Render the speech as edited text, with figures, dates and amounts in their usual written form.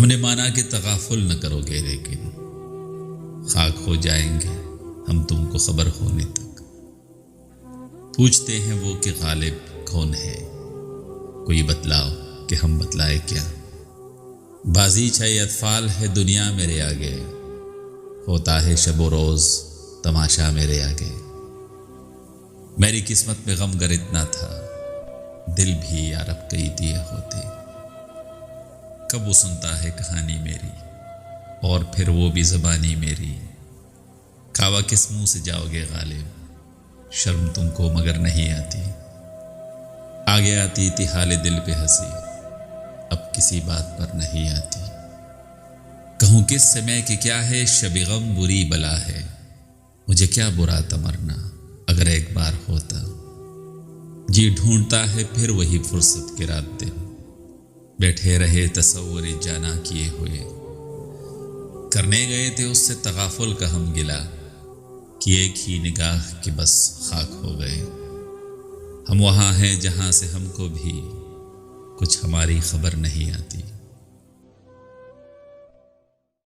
ہم نے مانا کہ تغافل نہ کرو گے، لیکن خاک ہو جائیں گے ہم تم کو خبر ہونے تک۔ پوچھتے ہیں وہ کہ غالب کون ہے، کوئی بتلاؤ کہ ہم بتلائے کیا۔ بازی چھے اطفال ہے دنیا میرے آگے، ہوتا ہے شب و روز تماشا میرے آگے۔ میری قسمت میں غم گر اتنا تھا، دل بھی یارب کئی دیے ہوتے۔ کب وہ سنتا ہے کہانی میری، اور پھر وہ بھی زبانی میری۔ کھاوا کس منہ سے جاؤ گے غالب، شرم تم کو مگر نہیں آتی۔ آگے آتی تھی حال دل پہ ہنسی، اب کسی بات پر نہیں آتی۔ کہوں کس سے میں کہ کیا ہے شب غم بری بلا ہے، مجھے کیا برا تھا مرنا اگر ایک بار ہوتا۔ جی ڈھونڈتا ہے پھر وہی فرصت کے رات دن، بیٹھے رہے تصور جانا کیے ہوئے۔ کرنے گئے تھے اس سے تغافل کا ہم گلا، کہ ایک ہی نگاہ کے بس خاک ہو گئے۔ ہم وہاں ہیں جہاں سے ہم کو بھی کچھ ہماری خبر نہیں آتی۔